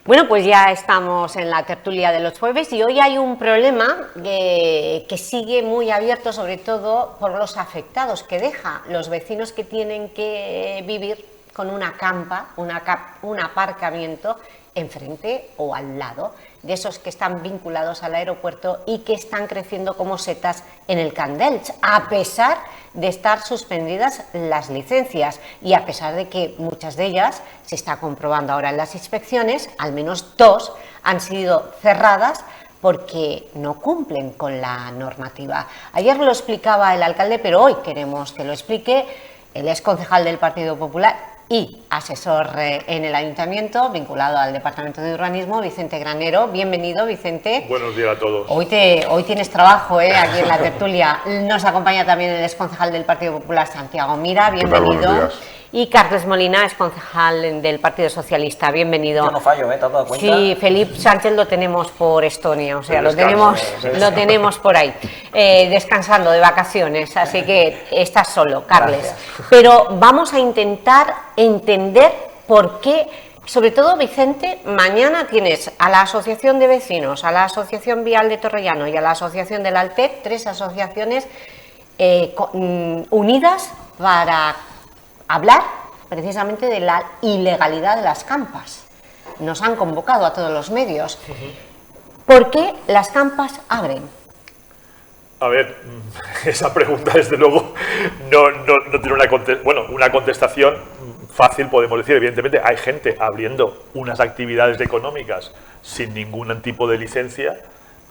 Bueno, pues ya estamos en la tertulia de los jueves y hoy hay un problema que sigue muy abierto, sobre todo por los afectados que deja los vecinos que tienen que vivir con una campa, un aparcamiento enfrente o al lado de esos que están vinculados al aeropuerto y que están creciendo como setas en el Camp d'Elx, a pesar de estar suspendidas las licencias y a pesar de que muchas de ellas, se está comprobando ahora en las inspecciones, al menos 2 han sido cerradas porque no cumplen con la normativa. Ayer lo explicaba el alcalde, pero hoy queremos que lo explique el exconcejal del Partido Popular y asesor en el Ayuntamiento, vinculado al Departamento de Urbanismo, Vicente Granero. Bienvenido, Vicente. Buenos días a todos. Hoy tienes trabajo aquí en la tertulia. Nos acompaña también el exconcejal del Partido Popular, Santiago Mira. Bienvenido. Y Carles Molina, exconcejal del Partido Socialista. Bienvenido. Yo no fallo, ¿te has dado cuenta? Sí, Felipe Sánchez lo tenemos por Estonia, o sea, lo tenemos por ahí, descansando de vacaciones, así que estás solo, Carles. Gracias. Pero vamos a intentar entender por qué, sobre todo, Vicente, mañana tienes a la Asociación de Vecinos, a la Asociación Vial de Torrellano y a la Asociación del Altec, 3 asociaciones unidas para hablar precisamente de la ilegalidad de las campas. Nos han convocado a todos los medios. ¿Por qué las campas abren? A ver, esa pregunta desde luego no tiene una contestación fácil, podemos decir. Evidentemente hay gente abriendo unas actividades económicas sin ningún tipo de licencia,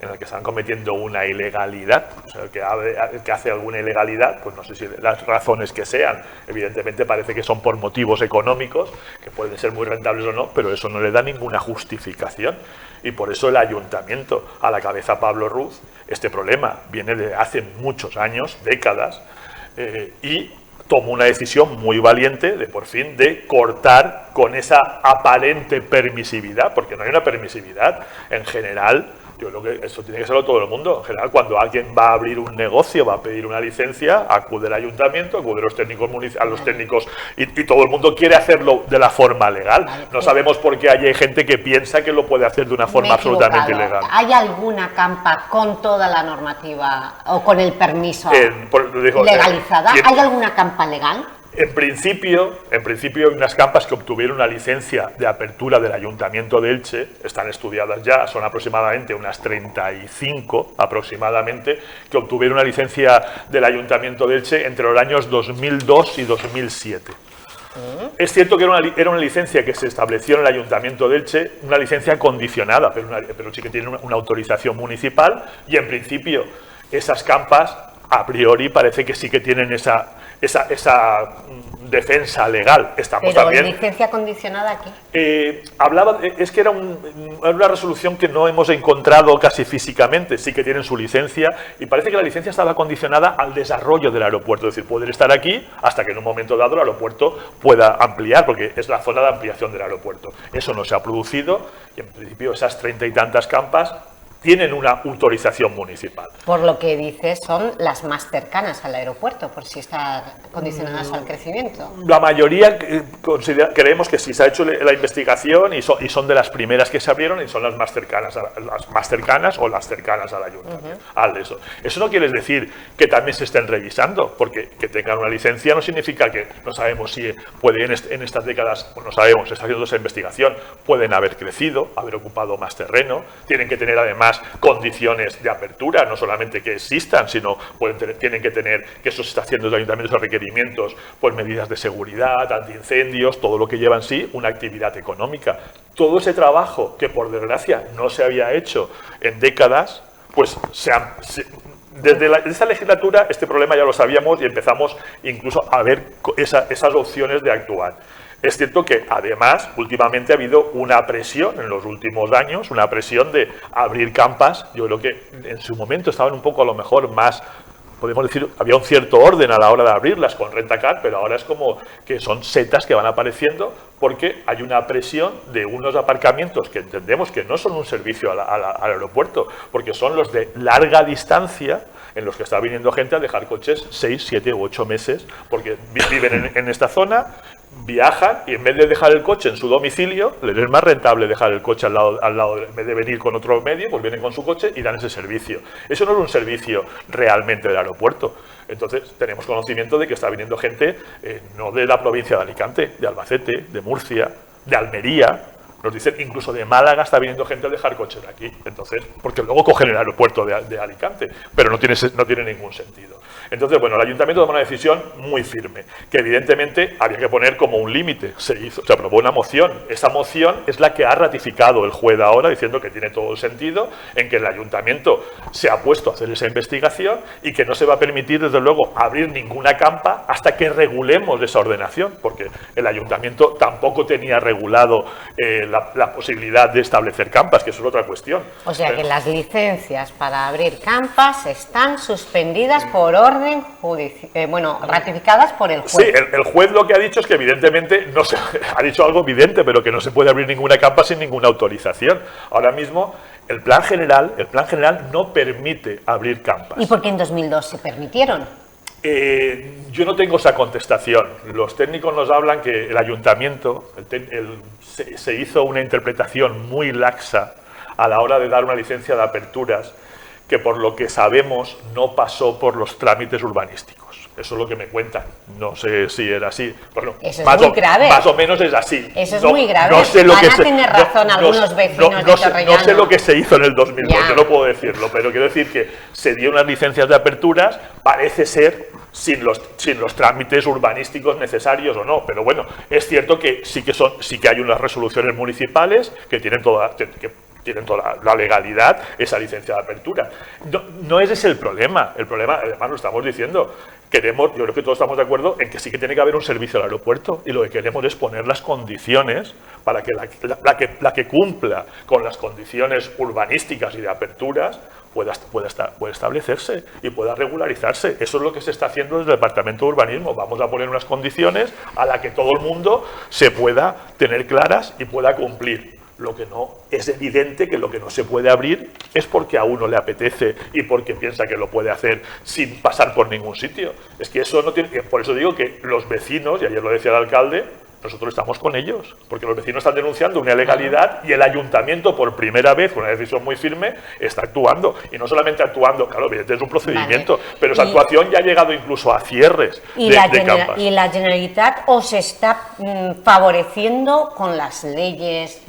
en el que están cometiendo una ilegalidad, o sea, el que hace alguna ilegalidad, pues no sé si las razones que sean, evidentemente parece que son por motivos económicos, que pueden ser muy rentables o no, pero eso no le da ninguna justificación. Y por eso el Ayuntamiento, a la cabeza Pablo Ruz, este problema viene de hace muchos años, décadas, y tomó una decisión muy valiente de por fin de cortar con esa aparente permisividad, porque no hay una permisividad en general. Yo creo que eso tiene que serlo todo el mundo. En general, cuando alguien va a abrir un negocio, va a pedir una licencia, acude al ayuntamiento, acude a los técnicos y todo el mundo quiere hacerlo de la forma legal. No sabemos por qué hay gente que piensa que lo puede hacer de una forma absolutamente ilegal. ¿Hay alguna campa con toda la normativa o con el permiso legalizada? ¿Hay alguna campa legal? En principio hay unas campas que obtuvieron una licencia de apertura del Ayuntamiento de Elche, están estudiadas ya, son aproximadamente unas 35 aproximadamente, que obtuvieron una licencia del Ayuntamiento de Elche entre los años 2002 y 2007. Es cierto que era una licencia que se estableció en el Ayuntamiento de Elche, una licencia condicionada, pero sí que tiene una autorización municipal, y en principio esas campas a priori parece que sí que tienen esa defensa legal. Estamos pero también. ¿Licencia condicionada aquí? Es que era una resolución que no hemos encontrado casi físicamente. Sí que tienen su licencia y parece que la licencia estaba condicionada al desarrollo del aeropuerto, es decir, poder estar aquí hasta que en un momento dado el aeropuerto pueda ampliar, porque es la zona de ampliación del aeropuerto. Eso no se ha producido y en principio esas 30 y tantas campas tienen una autorización municipal. Por lo que dices, son las más cercanas al aeropuerto, por si están condicionadas al crecimiento. La mayoría creemos que sí, se ha hecho la investigación y son de las primeras que se abrieron y son las más cercanas o las cercanas al ayuntamiento. Eso no quiere decir que también se estén revisando, porque que tengan una licencia no significa que no sabemos si pueden en estas décadas, pues no sabemos, se está haciendo esa investigación, pueden haber crecido, haber ocupado más terreno, tienen que tener además condiciones de apertura, no solamente que existan, sino tienen que tener, que eso se está haciendo los ayuntamientos a requerimientos, pues medidas de seguridad, antiincendios, todo lo que lleva en sí una actividad económica. Todo ese trabajo que por desgracia no se había hecho en décadas, pues desde esa legislatura este problema ya lo sabíamos y empezamos incluso a ver esas opciones de actuar. Es cierto que, además, últimamente ha habido una presión en los últimos años, una presión de abrir campas. Yo creo que en su momento estaban un poco, a lo mejor, más, podemos decir, había un cierto orden a la hora de abrirlas con Rentacar, pero ahora es como que son setas que van apareciendo porque hay una presión de unos aparcamientos que entendemos que no son un servicio al aeropuerto, porque son los de larga distancia, en los que está viniendo gente a dejar coches 6, 7 u 8 meses, porque viven en esta zona, viajan y en vez de dejar el coche en su domicilio, les es más rentable dejar el coche al lado, en vez de venir con otro medio, pues vienen con su coche y dan ese servicio. Eso no es un servicio realmente del aeropuerto. Entonces, tenemos conocimiento de que está viniendo gente no de la provincia de Alicante, de Albacete, de Murcia, de Almería. Nos dicen, incluso de Málaga está viniendo gente a dejar coches aquí. Entonces, porque luego cogen el aeropuerto de Alicante, pero no tiene ningún sentido. Entonces, bueno, el ayuntamiento tomó una decisión muy firme, que evidentemente había que poner como un límite. Se aprobó una moción. Esa moción es la que ha ratificado el juez ahora, diciendo que tiene todo el sentido, en que el ayuntamiento se ha puesto a hacer esa investigación y que no se va a permitir, desde luego, abrir ninguna campa hasta que regulemos esa ordenación, porque el ayuntamiento tampoco tenía regulado la posibilidad de establecer campas, que eso es otra cuestión. O sea que las licencias para abrir campas están suspendidas por orden judicial, ratificadas por el juez. Sí, el juez lo que ha dicho es que evidentemente no se ha dicho algo evidente, pero que no se puede abrir ninguna campa sin ninguna autorización. Ahora mismo el plan general no permite abrir campas. ¿Y por qué en 2002 se permitieron? Yo no tengo esa contestación. Los técnicos nos hablan que el ayuntamiento se hizo una interpretación muy laxa a la hora de dar una licencia de aperturas que, por lo que sabemos, no pasó por los trámites urbanísticos. Eso es lo que me cuentan. No sé si era así. Bueno, eso es muy grave. Más o menos es así. Eso es muy grave. No sé lo Van a tener razón algunos vecinos de Torrellano. No sé lo que se hizo en el 2002, yo no puedo decirlo, pero quiero decir que se dio unas licencias de aperturas, parece ser, sin los trámites urbanísticos necesarios o no. Pero bueno, es cierto que sí que hay unas resoluciones municipales que tienen toda la legalidad, esa licencia de apertura. No ese es el problema. El problema, además lo estamos diciendo, yo creo que todos estamos de acuerdo en que sí que tiene que haber un servicio al aeropuerto, y lo que queremos es poner las condiciones para que la que cumpla con las condiciones urbanísticas y de aperturas pueda establecerse y pueda regularizarse. Eso es lo que se está haciendo desde el Departamento de Urbanismo. Vamos a poner unas condiciones a las que todo el mundo se pueda tener claras y pueda cumplir. Lo que no es evidente, que lo que no se puede abrir es porque a uno le apetece y porque piensa que lo puede hacer sin pasar por ningún sitio. Es que eso no tiene. Por eso digo que los vecinos, y ayer lo decía el alcalde, nosotros estamos con ellos, porque los vecinos están denunciando una ilegalidad y el ayuntamiento, por primera vez, con una decisión muy firme, está actuando. Y no solamente actuando, claro, evidentemente es un procedimiento, pero esa actuación ya ha llegado incluso a cierres de campas. Y la Generalitat os está favoreciendo con las leyes,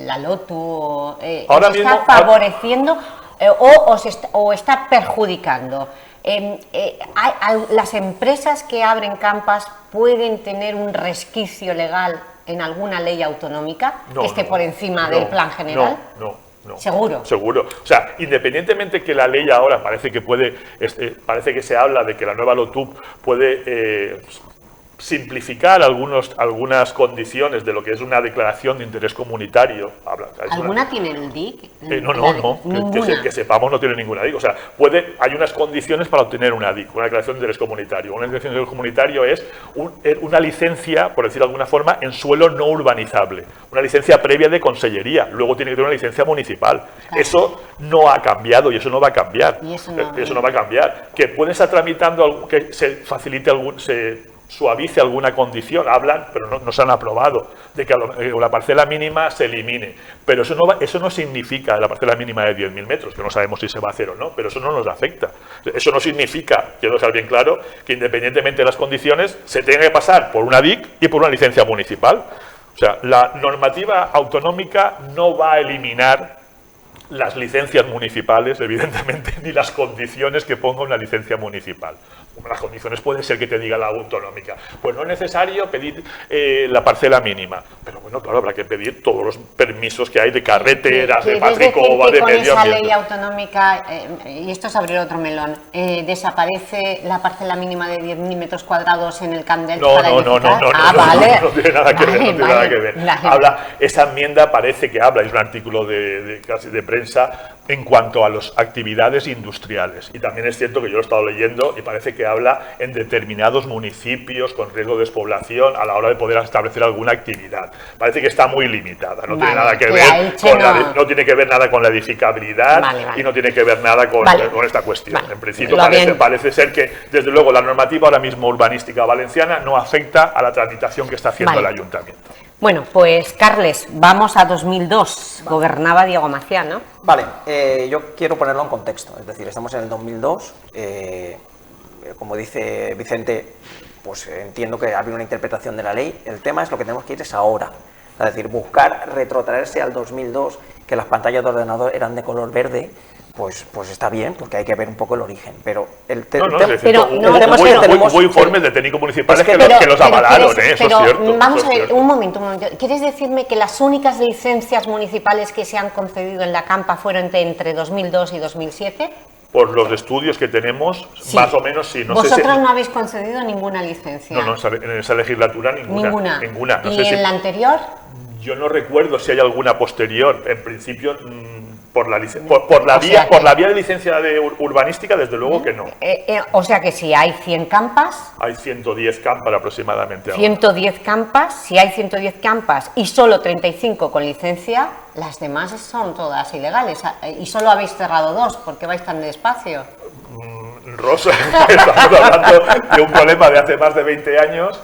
la LOTU, ahora os mismo, está favoreciendo o está perjudicando. Las empresas que abren campas pueden tener un resquicio legal en alguna ley autonómica que esté por encima del plan general. No. ¿Seguro? Seguro. O sea, independientemente que la ley ahora parece que se habla de que la nueva LOTUP puede simplificar algunas condiciones de lo que es una declaración de interés comunitario. ¿Alguna tiene el DIC? No. Que sepamos, no tiene ninguna DIC. O sea, hay unas condiciones para obtener una DIC, una declaración de interés comunitario. Una declaración de interés comunitario es una licencia, por decirlo de alguna forma, en suelo no urbanizable. Una licencia previa de consellería. Luego tiene que tener una licencia municipal. Claro. Eso no ha cambiado y eso no va a cambiar. Eso no va a cambiar. Que pueden estar tramitando, que se facilite suavice alguna condición, hablan, pero no se han aprobado, de que la parcela mínima se elimine. Pero eso no significa la parcela mínima de 10.000 metros, que no sabemos si se va a hacer o no, pero eso no nos afecta. Eso no significa, quiero dejar bien claro, que independientemente de las condiciones, se tenga que pasar por una DIC y por una licencia municipal. O sea, la normativa autonómica no va a eliminar las licencias municipales, evidentemente, ni las condiciones que ponga una licencia municipal. Las condiciones pueden ser que te diga la autonómica. Pues no es necesario pedir la parcela mínima. Pero bueno, claro, habrá que pedir todos los permisos que hay de carreteras, de Patricoba, de medio ambiente. Con esa ley autonómica, y esto es abrir otro melón, ¿desaparece la parcela mínima de 10.000 metros cuadrados en el Camp Delta? No tiene nada que ver. Esa enmienda parece que habla, es un artículo casi de prensa, en cuanto a las actividades industriales. Y también es cierto que yo lo he estado leyendo y parece que que habla en determinados municipios con riesgo de despoblación a la hora de poder establecer alguna actividad. Parece que está muy limitada, no tiene nada que ver con no tiene que ver nada con la edificabilidad y no tiene que ver nada con esta cuestión. En principio parece ser que, desde luego, la normativa ahora mismo urbanística valenciana no afecta a la tramitación que está haciendo el ayuntamiento. Bueno, pues Carles, vamos a 2002. Gobernaba Diego Macià, ¿no? Vale, yo quiero ponerlo en contexto. Es decir, estamos en el 2002. Como dice Vicente, pues entiendo que había una interpretación de la ley. El tema es lo que tenemos que ir es ahora. Es decir, buscar retrotraerse al 2002, que las pantallas de ordenador eran de color verde, pues está bien, porque hay que ver un poco el origen. Pero el tema es que hubo informes de técnicos municipales que los avalaron, eso es cierto. Vamos a ver, un momento. ¿Quieres decirme que las únicas licencias municipales que se han concedido en la Campa fueron entre 2002 y 2007? Por los estudios que tenemos, más o menos sí. ¿Vosotros no habéis concedido ninguna licencia? No, en esa legislatura ninguna. No ¿Y en la anterior? Yo no recuerdo si hay alguna posterior. En principio, por la vía de licencia urbanística, desde luego que no. O sea que si hay 100 campas... Hay 110 campas aproximadamente ahora. 110 campas, si hay 110 campas y solo 35 con licencia, las demás son todas ilegales. Y solo habéis cerrado 2, ¿por qué vais tan despacio? Rosa, estamos hablando de un problema de hace más de 20 años.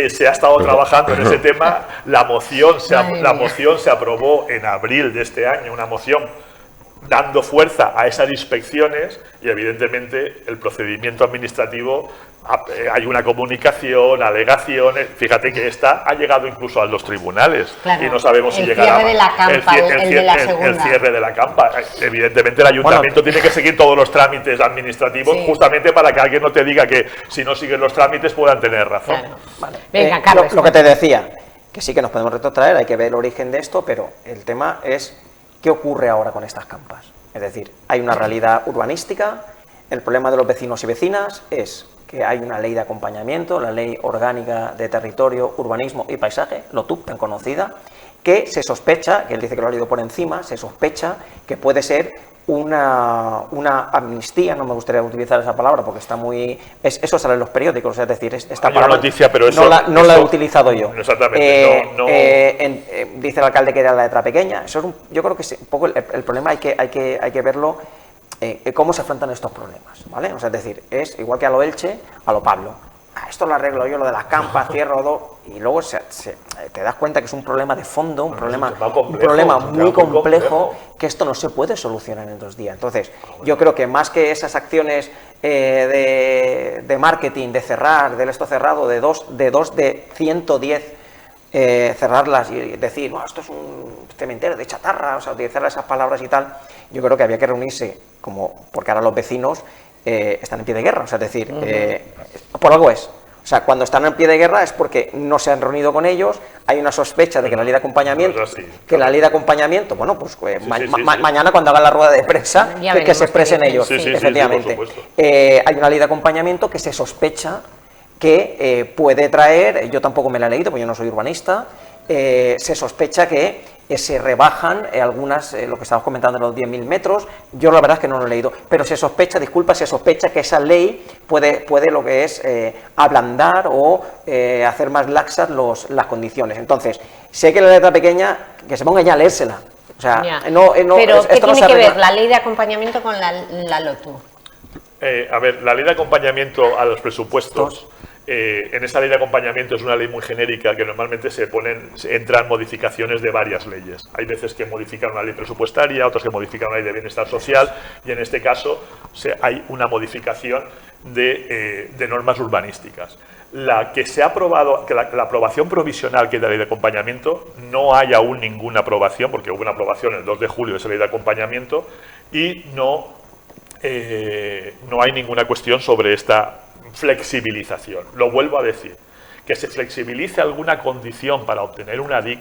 Se ha estado trabajando en ese tema. La moción se aprobó en abril de este año, una moción dando fuerza a esas inspecciones y evidentemente el procedimiento administrativo, hay una comunicación, alegaciones. Fíjate que esta ha llegado incluso a los tribunales y no sabemos si llegará el cierre de la Campa. Evidentemente el ayuntamiento tiene que seguir todos los trámites administrativos justamente para que alguien no te diga que si no siguen los trámites puedan tener razón. Vale. Venga, Carlos, lo que te decía, que sí que nos podemos retrotraer, hay que ver el origen de esto, pero el tema es ¿qué ocurre ahora con estas campas? Es decir, hay una realidad urbanística. El problema de los vecinos y vecinas es que hay una ley de acompañamiento, la Ley Orgánica de Territorio, Urbanismo y Paisaje, LOTUP, tan conocida, que se sospecha, que él dice que lo ha leído por encima, se sospecha que puede ser una amnistía, no me gustaría utilizar esa palabra porque está muy... eso sale en los periódicos, es decir, esta palabra noticia, pero no la he utilizado yo. Exactamente, dice el alcalde que era la letra pequeña. Eso yo creo que es un poco el problema, hay que verlo, cómo se afrontan estos problemas, ¿vale? O sea, es decir, es igual que a lo Elche, a lo Pablo. Esto lo arreglo yo, lo de las campas, cierro dos, y luego te das cuenta que es un problema de fondo, un problema muy complejo, que esto no se puede solucionar en 2 días. Entonces, yo creo que más que esas acciones de marketing, de cerrar, del esto cerrado, de 110, cerrarlas y decir, bueno, esto es un cementerio de chatarra, o sea, utilizar esas palabras y tal, yo creo que había que reunirse, porque ahora los vecinos están en pie de guerra, o sea, es decir, por algo es. O sea, cuando están en pie de guerra es porque no se han reunido con ellos, hay una sospecha de que la ley de acompañamiento, bueno, pues mañana cuando hagan la rueda de prensa, que se expresen ellos, efectivamente. Hay una ley de acompañamiento que se sospecha que puede traer, yo tampoco me la he leído, porque yo no soy urbanista, se sospecha que se rebajan algunas, lo que estábamos comentando, los 10.000 metros, yo la verdad es que no lo he leído, pero se sospecha que esa ley puede lo que es ablandar o hacer más laxas las condiciones. Entonces, si hay que la letra pequeña, que se ponga ya a leérsela. O sea, pero ¿qué tiene que ver la ley de acompañamiento con la LOTU? A ver, la ley de acompañamiento a los presupuestos, en esa ley de acompañamiento es una ley muy genérica que normalmente entran modificaciones de varias leyes. Hay veces que modifican una ley presupuestaria, otras que modifican una ley de bienestar social y en este caso hay una modificación de normas urbanísticas. La que se ha aprobado, que la aprobación provisional que es la ley de acompañamiento, no hay aún ninguna aprobación, porque hubo una aprobación el 2 de julio de esa ley de acompañamiento y no hay ninguna cuestión sobre esta flexibilización. Lo vuelvo a decir, que se flexibilice alguna condición para obtener una DIC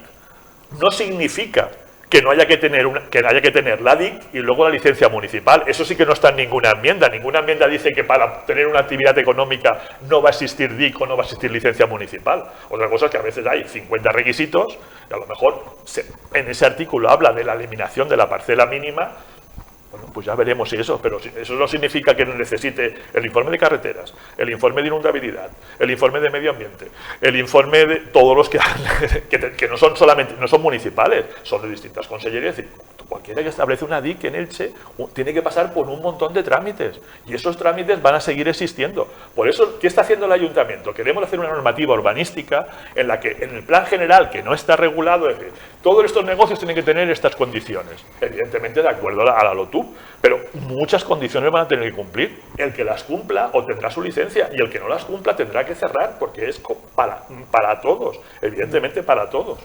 no significa que no haya que tener la DIC y luego la licencia municipal. Eso sí que no está en ninguna enmienda. Ninguna enmienda dice que para tener una actividad económica no va a existir DIC o no va a existir licencia municipal. Otra cosa es que a veces hay 50 requisitos y a lo mejor en ese artículo habla de la eliminación de la parcela mínima Bueno, pues ya veremos si eso, pero eso no significa que necesite el informe de carreteras, el informe de inundabilidad, el informe de medio ambiente, el informe de todos los que no son solamente, no son municipales, son de distintas consellerías. Es decir, cualquiera que establece una DIC en Elche tiene que pasar por un montón de trámites y esos trámites van a seguir existiendo. Por eso, ¿qué está haciendo el ayuntamiento? Queremos hacer una normativa urbanística en la que en el plan general, que no está regulado, es decir, todos estos negocios tienen que tener estas condiciones, evidentemente de acuerdo a la LOTUP, pero muchas condiciones van a tener que cumplir. El que las cumpla obtendrá su licencia y el que no las cumpla tendrá que cerrar, porque es para todos, evidentemente para todos.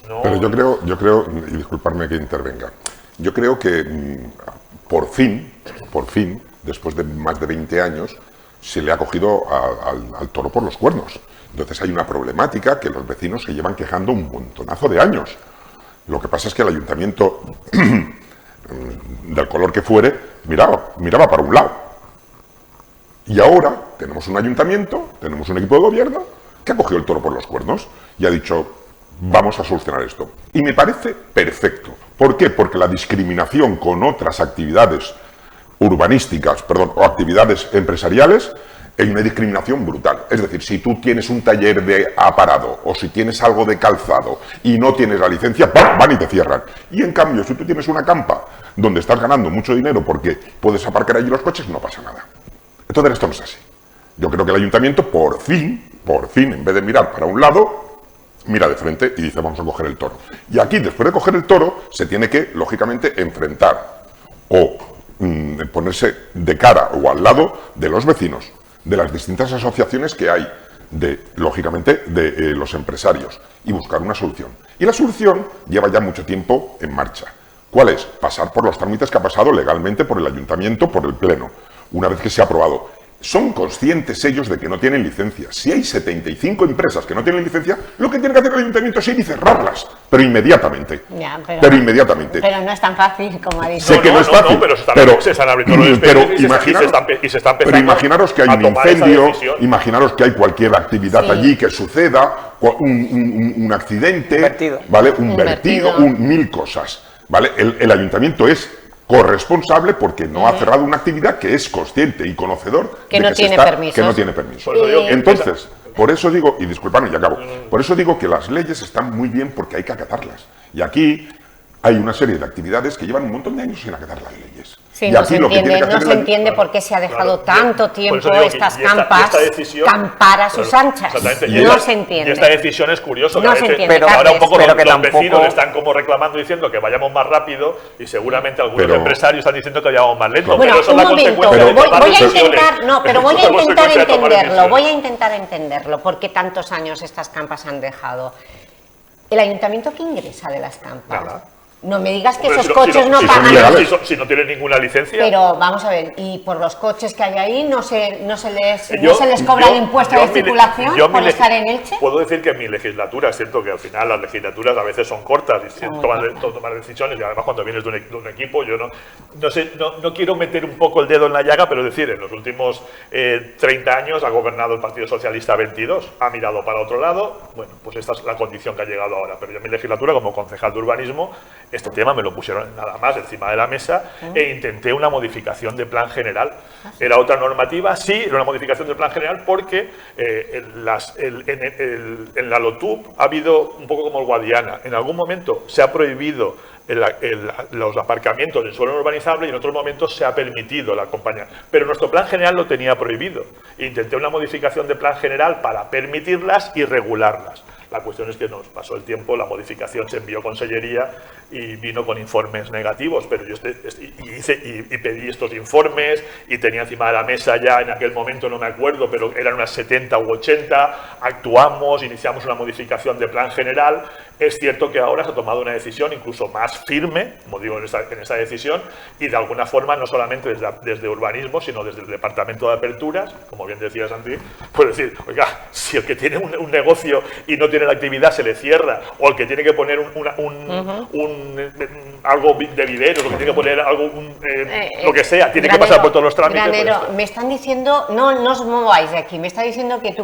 No... Pero yo creo, y disculparme que intervenga, yo creo que por fin, después de más de 20 años, se le ha cogido al toro por los cuernos. Entonces hay una problemática que los vecinos se llevan quejando un montonazo de años. Lo que pasa es que el ayuntamiento, del color que fuere, miraba para un lado. Y ahora tenemos un ayuntamiento, tenemos un equipo de gobierno que ha cogido el toro por los cuernos y ha dicho, vamos a solucionar esto. Y me parece perfecto. ¿Por qué? Porque la discriminación con otras actividades urbanísticas, o actividades empresariales, hay una discriminación brutal. Es decir, si tú tienes un taller de aparado o si tienes algo de calzado y no tienes la licencia, ¡pam!, van y te cierran. Y en cambio, si tú tienes una campa donde estás ganando mucho dinero porque puedes aparcar allí los coches, no pasa nada. Entonces esto no es así. Yo creo que el ayuntamiento, por fin, en vez de mirar para un lado, mira de frente y dice, vamos a coger el toro. Y aquí, después de coger el toro, se tiene que, lógicamente, enfrentar o ponerse de cara o al lado de los vecinos, de las distintas asociaciones que hay, lógicamente, de los empresarios, y buscar una solución. Y la solución lleva ya mucho tiempo en marcha. ¿Cuál es? Pasar por los trámites que ha pasado legalmente por el ayuntamiento, por el pleno, una vez que se ha aprobado. Son conscientes ellos de que no tienen licencia. Si hay 75 empresas que no tienen licencia, lo que tiene que hacer el ayuntamiento es ir y cerrarlas, pero inmediatamente. Ya, pero inmediatamente. Pero no es tan fácil como ha dicho. Sé que no es fácil, pero se están abriendo los expedientes y se está empezando. Pero imaginaros que hay un incendio, imaginaros que hay cualquier actividad allí que suceda, un accidente, ¿vale? Un vertido, mil cosas, ¿vale? El ayuntamiento es corresponsable porque no ha cerrado una actividad que es consciente y conocedor que no tiene permiso. Entonces, por eso digo, y disculpadme, ya acabo, por eso digo que las leyes están muy bien porque hay que acatarlas. Y aquí hay una serie de actividades que llevan un montón de años sin acatar las leyes. Sí, no se entiende por qué se ha dejado tanto tiempo estas campas campar a sus anchas. No se entiende. Y esta decisión es curiosa. No se entiende. Pero ahora un poco los vecinos están como reclamando, diciendo que vayamos más rápido y seguramente algunos empresarios están diciendo que vayamos más lento. Bueno, pero un momento, voy a intentar entenderlo. ¿Por qué tantos años estas campas han dejado? ¿El ayuntamiento qué ingresa de las campas? Nada. No me digas que esos coches no pagan. Si no tienen ninguna licencia. Pero vamos a ver, y por los coches que hay ahí no se les cobra el impuesto de circulación por estar en Elche. Puedo decir que en mi legislatura, es cierto que al final las legislaturas a veces son cortas y tomar decisiones, y además cuando vienes de un equipo, yo no quiero meter un poco el dedo en la llaga, pero decir, en los últimos 30 años ha gobernado el Partido Socialista 22, ha mirado para otro lado, bueno, pues esta es la condición que ha llegado ahora, pero yo en mi legislatura como concejal de urbanismo, este tema me lo pusieron nada más encima de la mesa e intenté una modificación de plan general. Era otra normativa, sí, era una modificación del plan general porque en la LOTUP ha habido un poco como el Guadiana. En algún momento se ha prohibido los aparcamientos en suelo no urbanizable y en otros momentos se ha permitido la acompañar. Pero nuestro plan general lo tenía prohibido. Intenté una modificación de plan general para permitirlas y regularlas. La cuestión es que nos pasó el tiempo, la modificación se envió a Consellería y vino con informes negativos, pero yo pedí estos informes y tenía encima de la mesa ya en aquel momento, no me acuerdo, pero eran unas 70 u 80, actuamos, iniciamos una modificación de plan general. Es cierto que ahora se ha tomado una decisión incluso más firme, como digo, en esta decisión, y de alguna forma no solamente desde urbanismo, sino desde el Departamento de Aperturas, como bien decía Santi, pues decir, oiga, si el que tiene un negocio y no tiene la actividad se le cierra, o el que tiene que poner algo de viveros, o que tiene que poner algo, lo que sea, tiene que pasar por todos los trámites. Granero, me están diciendo, no os mováis de aquí, me está diciendo que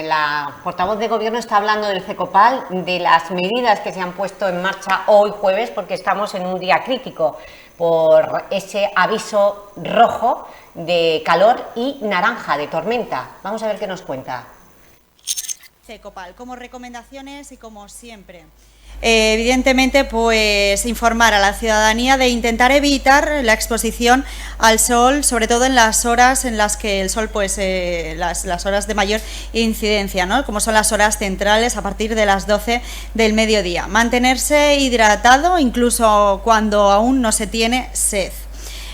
la portavoz de gobierno está hablando del CECOPAL, de las medidas que se han puesto en marcha hoy jueves, porque estamos en un día crítico. por ese aviso rojo de calor y naranja de tormenta. Vamos a ver qué nos cuenta. Cecopal, como recomendaciones y como siempre. Evidentemente, pues informar a la ciudadanía de intentar evitar la exposición al sol, sobre todo en las horas en las que el sol, pues las horas de mayor incidencia, ¿no? Como son las horas centrales a partir de las 12 del mediodía. Mantenerse hidratado incluso cuando aún no se tiene sed.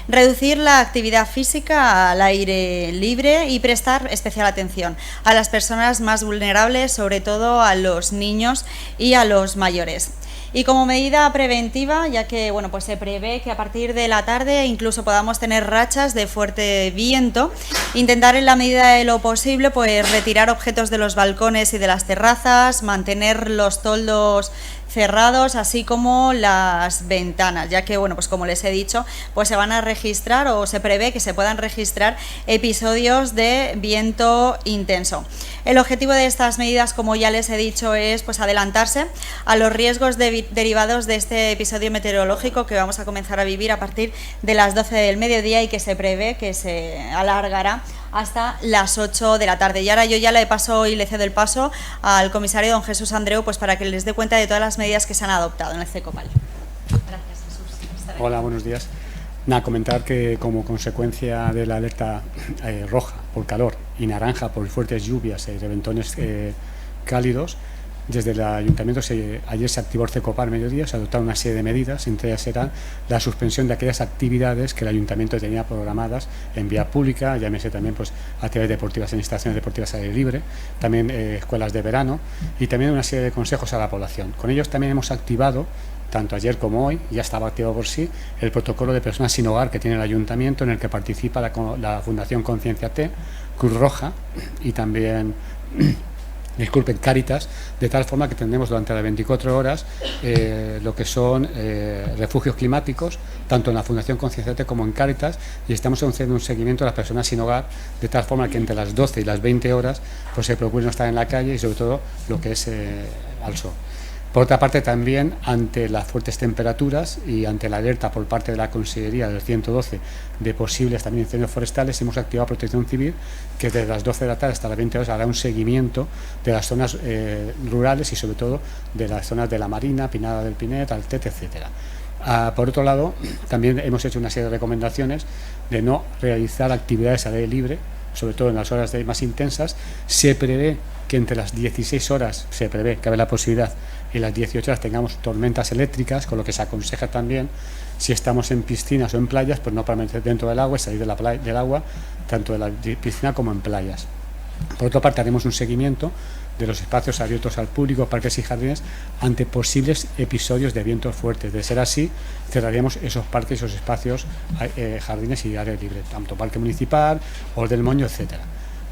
Reducir la actividad física al aire libre y prestar especial atención a las personas más vulnerables, sobre todo a los niños y a los mayores. Y como medida preventiva, ya que bueno, pues se prevé que a partir de la tarde incluso podamos tener rachas de fuerte viento, intentar en la medida de lo posible pues retirar objetos de los balcones y de las terrazas, mantener los toldos cerrados, así como las ventanas, ya que bueno, pues como les he dicho, pues se van a registrar o se prevé que se puedan registrar episodios de viento intenso. El objetivo de estas medidas, como ya les he dicho, es pues adelantarse a los riesgos derivados de este episodio meteorológico que vamos a comenzar a vivir a partir de las 12 del mediodía y que se prevé que se alargará hasta las 8 de la tarde. Y ahora yo ya le paso y le cedo el paso al comisario don Jesús Andreu, pues para que les dé cuenta de todas las medidas que se han adoptado en el Cecopal. Gracias, Jesús. Hola, buenos días. Nada, comentar que como consecuencia de la alerta roja por calor y naranja por fuertes lluvias y reventones cálidos, desde el Ayuntamiento ayer se activó el Cecopal mediodía, se adoptaron una serie de medidas, entre ellas era la suspensión de aquellas actividades que el Ayuntamiento tenía programadas en vía pública, llámese también pues actividades deportivas en instalaciones deportivas al aire libre, también escuelas de verano y también una serie de consejos a la población. Con ellos también hemos activado, tanto ayer como hoy, ya estaba activado por sí, el protocolo de personas sin hogar que tiene el Ayuntamiento, en el que participa la Fundación Conciencia T, Cruz Roja y también disculpen, Cáritas, de tal forma que tendremos durante las 24 horas lo que son refugios climáticos, tanto en la Fundación Conciencia T como en Cáritas, y estamos haciendo un seguimiento a las personas sin hogar, de tal forma que entre las 12 y las 20 horas pues se procure no estar en la calle y sobre todo lo que es al sol. Por otra parte, también ante las fuertes temperaturas y ante la alerta por parte de la Consellería del 112 de posibles también incendios forestales, hemos activado Protección Civil, que desde las 12 de la tarde hasta las 20 horas hará un seguimiento de las zonas rurales y sobre todo de las zonas de la Marina, Pinada del Pinet, Altete, etcétera. Por otro lado, también hemos hecho una serie de recomendaciones de no realizar actividades al aire libre, sobre todo en las horas más intensas. Se prevé que entre las 16 horas, se prevé que habrá la posibilidad, y las 18 horas tengamos tormentas eléctricas, con lo que se aconseja también, si estamos en piscinas o en playas, pues no permanecer dentro del agua y salir del agua, tanto de la piscina como en playas. Por otra parte, haremos un seguimiento de los espacios abiertos al público, parques y jardines, ante posibles episodios de vientos fuertes. De ser así, cerraríamos esos parques, esos espacios, jardines y áreas libres, tanto parque municipal, Os del Moño, etcétera.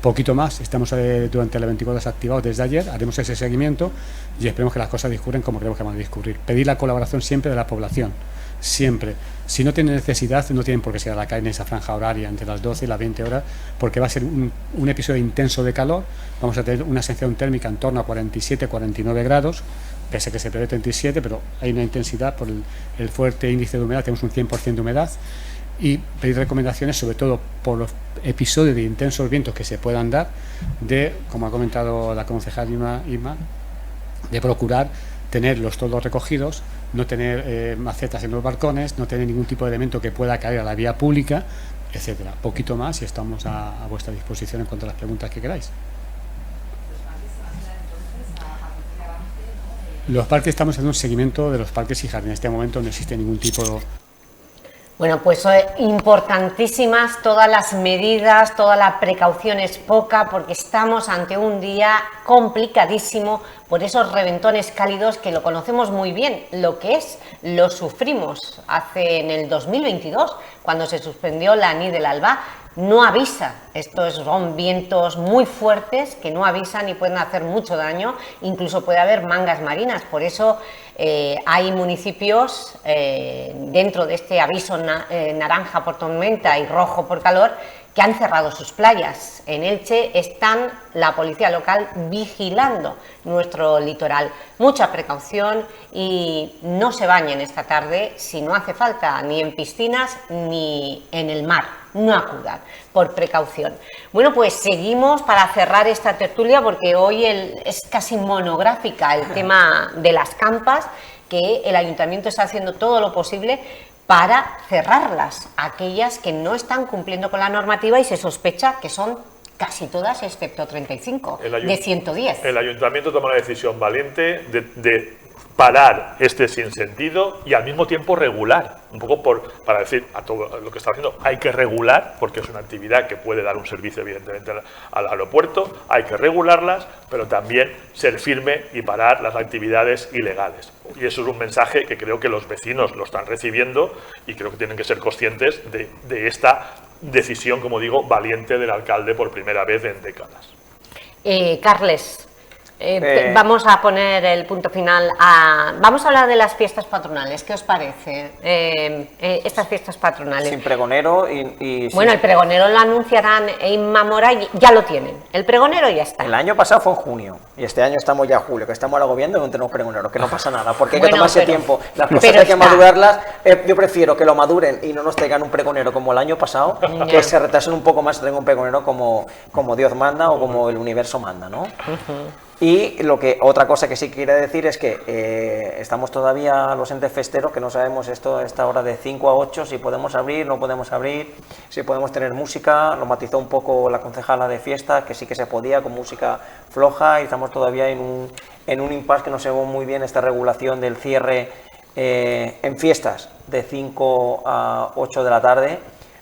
Poquito más, estamos durante las 24 horas activados desde ayer, haremos ese seguimiento y esperemos que las cosas discurren como creemos que van a discurrir. Pedir la colaboración siempre de la población, siempre. Si no tienen necesidad, no tienen por qué salir a la calle en esa franja horaria entre las 12 y las 20 horas, porque va a ser un episodio intenso de calor. Vamos a tener una sensación térmica en torno a 47-49 grados, pese a que se prevé 37, pero hay una intensidad por el fuerte índice de humedad, tenemos un 100% de humedad. Y pedir recomendaciones, sobre todo por los episodios de intensos vientos que se puedan dar, de, como ha comentado la concejal Irma, de procurar tener los toldos recogidos, no tener macetas en los balcones, no tener ningún tipo de elemento que pueda caer a la vía pública, etcétera. Poquito más y estamos a vuestra disposición en cuanto a las preguntas que queráis. Los parques, estamos haciendo un seguimiento de los parques y jardines. En este momento no existe ningún tipo de... Bueno, pues importantísimas todas las medidas, toda la precaución es poca, porque estamos ante un día complicadísimo por esos reventones cálidos que lo conocemos muy bien, lo que es, lo sufrimos en el 2022, cuando se suspendió la ANI del Alba. No avisa, estos son vientos muy fuertes que no avisan y pueden hacer mucho daño, incluso puede haber mangas marinas. Por eso hay municipios dentro de este aviso naranja por tormenta y rojo por calor que han cerrado sus playas. En Elche están la policía local vigilando nuestro litoral. Mucha precaución y no se bañen esta tarde si no hace falta, ni en piscinas ni en el mar. No acudan, por precaución. Bueno, pues seguimos para cerrar esta tertulia porque hoy es casi monográfica el tema de las campas, que el Ayuntamiento está haciendo todo lo posible para cerrarlas, aquellas que no están cumpliendo con la normativa y se sospecha que son casi todas, excepto 35, de 110. El Ayuntamiento toma una decisión valiente de parar este sinsentido y al mismo tiempo regular, un poco para decir a todo lo que está haciendo, hay que regular, porque es una actividad que puede dar un servicio evidentemente al aeropuerto, hay que regularlas, pero también ser firme y parar las actividades ilegales. Y eso es un mensaje que creo que los vecinos lo están recibiendo y creo que tienen que ser conscientes de esta decisión, como digo, valiente del alcalde por primera vez en décadas. Carles, vamos a poner el punto final vamos a hablar de las fiestas patronales. ¿Qué os parece estas fiestas patronales? Sin pregonero y bueno, el pregonero lo anunciarán en Mamora, ya lo tienen. El pregonero ya está. El año pasado fue en junio y este año estamos ya en julio, que estamos ahora gobierno y no tenemos pregonero, que no pasa nada, porque hay que tomarse tiempo. Las cosas hay que madurarlas. Yo prefiero que lo maduren y no nos traigan un pregonero como el año pasado, que se retrasen un poco más y traigan un pregonero como Dios manda o como el universo manda, ¿no? Y otra cosa que sí quiere decir es que estamos todavía los entes festeros, que no sabemos esta hora de 5 a 8, si podemos abrir, no podemos abrir, si podemos tener música. Lo matizó un poco la concejala de fiestas, que sí que se podía con música floja, y estamos todavía en un impasse que no sabemos muy bien esta regulación del cierre en fiestas de 5 a 8 de la tarde.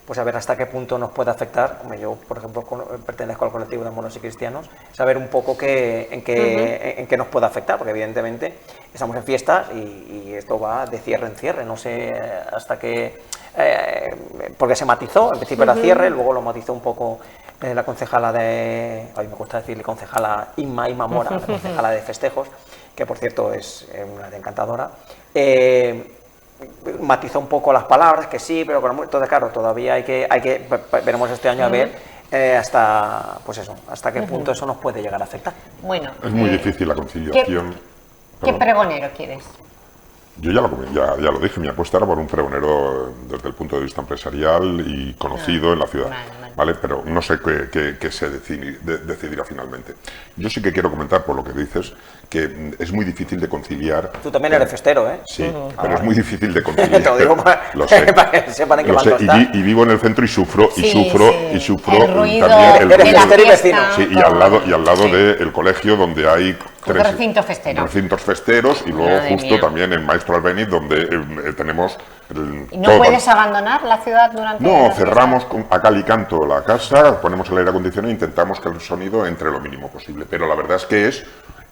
Pues a ver hasta qué punto nos puede afectar. Yo, por ejemplo, pertenezco al colectivo de moros y cristianos, saber un poco en qué nos puede afectar, porque evidentemente estamos en fiestas y esto va de cierre en cierre, no sé hasta qué... porque se matizó, al principio era cierre, luego lo matizó un poco la concejala me gusta decirle concejala Inma Mora, la concejala de festejos, que por cierto es una encantadora. Matizó un poco las palabras, que sí, pero entonces claro, todavía veremos este año a ver hasta qué punto eso nos puede llegar a afectar. Bueno, es muy difícil la conciliación. ¿Qué pregonero quieres? Yo ya lo dije, mi apuesta era por un pregonero desde el punto de vista empresarial y conocido en la ciudad. Vale. Pero no sé qué se decidirá finalmente. Yo sí que quiero comentar, por lo que dices, que es muy difícil de conciliar. Tú también eres festero, ¿eh? Sí, pero es muy difícil de conciliar. Te lo digo lo sé, para que sepan en qué bando está. Y vivo en el centro y sufro el ruido también de la fiesta. Sí, y al lado del colegio donde hay recinto festero. Recintos festeros y luego justo también en Maestro Albéniz donde tenemos... ¿Y no puedes abandonar la ciudad durante...? No, cerramos a cal y canto la casa, ponemos el aire acondicionado e intentamos que el sonido entre lo mínimo posible. Pero la verdad es que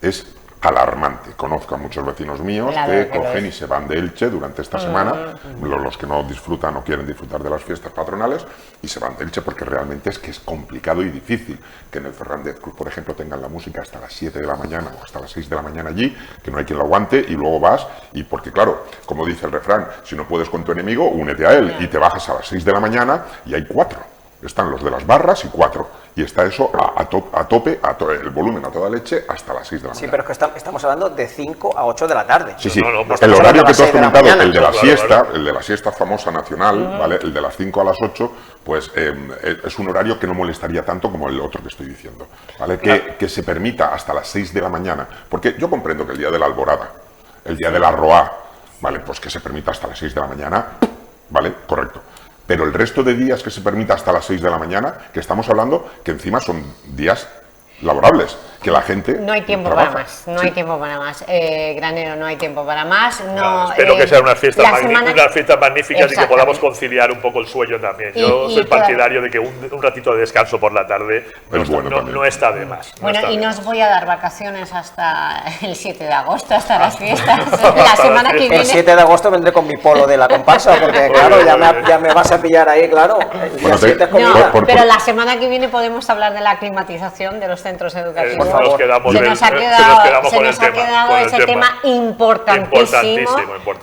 es alarmante. Conozco a muchos vecinos míos que cogen y se van de Elche durante esta semana, los que no disfrutan o quieren disfrutar de las fiestas patronales, y se van de Elche porque realmente es que es complicado y difícil que en el Fernández Cruz, por ejemplo, tengan la música hasta las 7 de la mañana o hasta las 6 de la mañana allí, que no hay quien lo aguante, y luego vas, y porque claro, como dice el refrán, si no puedes con tu enemigo, únete a él, y te bajas a las 6 de la mañana y hay 4. Están los de las barras y 4. Y está eso a tope, el volumen a toda leche, hasta las 6 de la mañana. Sí, pero es que estamos hablando de 5 a 8 de la tarde. Sí. Pues el horario que tú has comentado, el de la siesta, claro. El de la siesta famosa nacional, ¿vale? El de las 5 a las 8, pues es un horario que no molestaría tanto como el otro que estoy diciendo, ¿vale? Que se permita hasta las 6 de la mañana. Porque yo comprendo que el día de la alborada, el día de la roa, ¿vale? Pues que se permita hasta las 6 de la mañana, ¿vale? Correcto. Pero el resto de días que se permita hasta las 6 de la mañana, que estamos hablando que encima son días laborables, que la gente no hay tiempo trabaja. para más, no hay tiempo para más, Granero, no hay tiempo para más. Espero que sean unas fiestas magníficas y que podamos Exactamente. conciliar un poco el sueño también. Yo soy partidario de que un ratito de descanso por la tarde no está de más. Bueno, y no os voy a dar vacaciones hasta el 7 de agosto, hasta las fiestas. La semana que viene. El 7 de agosto vendré con mi polo de la comparsa, porque claro, ya me vas a pillar ahí, claro. Bueno, pero la semana que viene podemos hablar de la climatización de los centros educativos. Por favor. Se nos ha quedado ese tema importantísimo,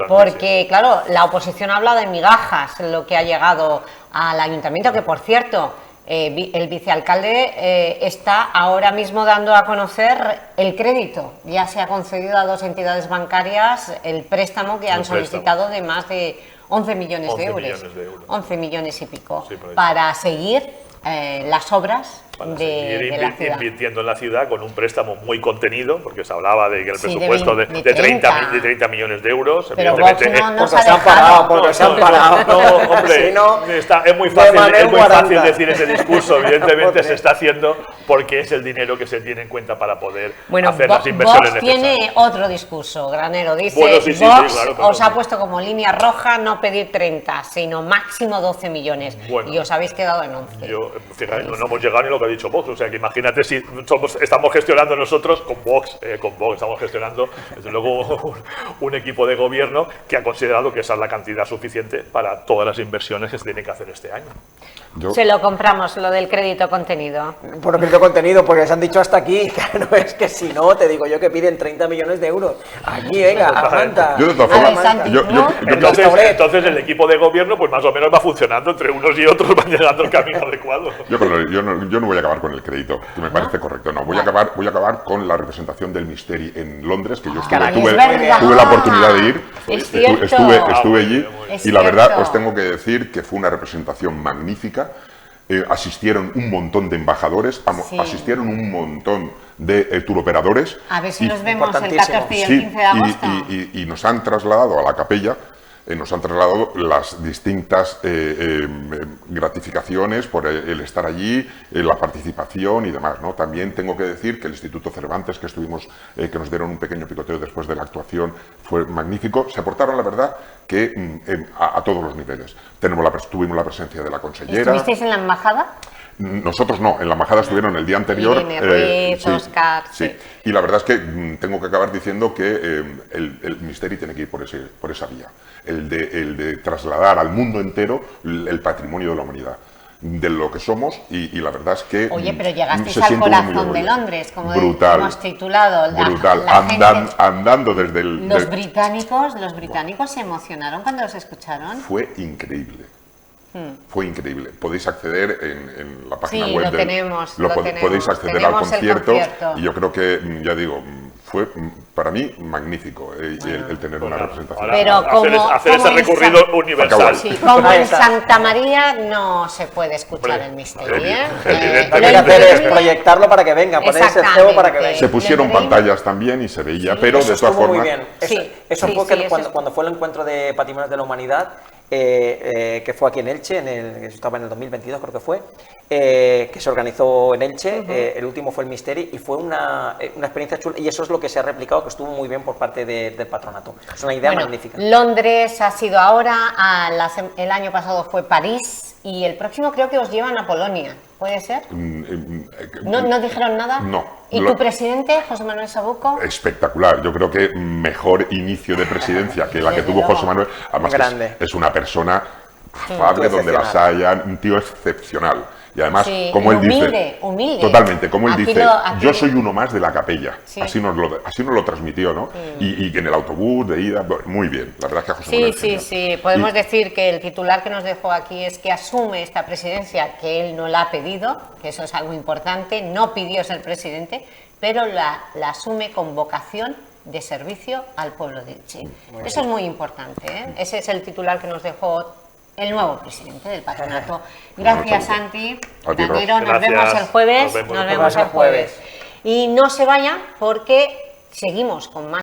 porque claro, la oposición habla de migajas, lo que ha llegado al ayuntamiento, que por cierto, el vicealcalde está ahora mismo dando a conocer el crédito. Ya se ha concedido a 2 entidades bancarias el préstamo que han solicitado de más de 11 millones de euros. 11 millones y pico. Sí, para seguir las obras para de seguir la ciudad. invirtiendo en la ciudad con un préstamo muy contenido, porque se hablaba de que el Sí, presupuesto de de 30 millones de euros. Pero Vox no nos Porque ha se han dejado. parado, porque se han parado. No, hombre, Si no, es muy de fácil, Manuel Guaranda. decir ese discurso. Evidentemente Joder. se está haciendo porque es el dinero que se tiene en cuenta para poder Bueno, hacer las inversiones Vox necesarias. tiene otro discurso, Granero. Dice, Bueno, sí, sí, Vox sí, claro, pero os ha no. puesto como línea roja no pedir 30, sino máximo 12 millones. Bueno. Y os habéis quedado en 11. Fíjate, no hemos llegado ni a lo que ha dicho Vox. O sea, que imagínate si estamos gestionando nosotros con Vox estamos gestionando, desde luego, un equipo de gobierno que ha considerado que esa es la cantidad suficiente para todas las inversiones que se tienen que hacer este año. Se lo compramos, lo del crédito contenido. Por crédito contenido, porque se han dicho hasta aquí. No es que si no, te digo yo que piden 30 millones de euros. Aquí, venga, aguanta. Yo de todas A ver, formas, Santi, ¿no? Entonces el equipo de gobierno pues más o menos va funcionando, entre unos y otros van llegando al camino adecuado. yo no voy a acabar con el crédito, que me parece correcto. No, voy a acabar con la representación del Misteri en Londres, que yo Caray, tuve es verdad. la oportunidad de ir. Es cierto. Estuve allí Es y la verdad cierto. os tengo que decir que fue una representación magnífica. Asistieron un montón de embajadores, Sí. asistieron un montón de turoperadores. A ver si y- nos vemos el importantísimo. 14 y el Sí, 15 de agosto. y nos han trasladado a la capella, nos han trasladado las distintas gratificaciones por el estar allí, la participación y demás, ¿no? También tengo que decir que el Instituto Cervantes, que estuvimos, que nos dieron un pequeño picoteo después de la actuación, fue magnífico. Se aportaron, la verdad, que a todos los niveles. Tuvimos la presencia de la consellera. ¿Estuvisteis en la embajada? Nosotros no, en la embajada estuvieron el día anterior. Irene Ruiz, sí, Óscar, sí. sí. Y la verdad es que tengo que acabar diciendo que el Misteri tiene que ir por esa vía. El de trasladar al mundo entero el patrimonio de la humanidad, de lo que somos, y la verdad es que Oye, pero llegasteis se al siente uno muy corazón de orgulloso. Londres, como Brutal, hemos titulado. brutal. La gente- Andando desde el... los británicos se emocionaron cuando los escucharon. Fue increíble. Fue increíble. Podéis acceder en la página Sí, web. lo tenemos, lo tenemos. Podéis acceder Tenemos al el concierto. concierto. Y yo creo que, ya digo, fue para mí magnífico el tener una representación. Ahora, Pero hacer como ese en recorrido universal. Sí, como Ahí en está. Santa María no se puede escuchar Hombre, el misterio. evidentemente. Lo que hay que hacer es proyectarlo para que venga, poner ese cebo para que venga. Se pusieron Lo increíble- pantallas también y se veía, pero Eso de todas estuvo muy formas... bien. Sí, Eso sí, fue sí, que eso cuando fue el encuentro de Patrimonios de la Humanidad, que fue aquí en Elche, eso estaba en el 2022 creo que fue, que se organizó en Elche, el último fue el Misteri y fue una experiencia chula, y eso es lo que se ha replicado, que estuvo muy bien por parte del patronato. Es una idea Bueno, magnífica. Londres ha sido ahora, el año pasado fue París y el próximo creo que os llevan a Polonia. ¿Puede ser? ¿No dijeron nada? No. ¿Y tu presidente, José Manuel Sabuco? Espectacular. Yo creo que mejor inicio de presidencia que la que Desde tuvo luego. José Manuel. Además, Grande. es una persona afable donde las haya, un tío excepcional. Y además, Sí, como él dice, humilde. totalmente, como él Aquí dice, aquí yo soy uno más de la capella. Sí. Así nos lo transmitió, ¿no? Y en el autobús de ida, bueno, muy bien. La verdad es que a José Sí, Manuel sí, genial. sí. Podemos Y- decir que el titular que nos dejó aquí es que asume esta presidencia, que él no la ha pedido, que eso es algo importante, no pidió ser presidente, pero la asume con vocación de servicio al pueblo de Elche. Eso es muy importante, ¿eh? Ese es el titular que nos dejó el nuevo presidente del patronato. Gracias, Santi. A ti, Ros. Granero, nos Gracias. vemos el jueves. Nos vemos Nos el vemos el jueves. jueves. Y no se vayan porque seguimos con más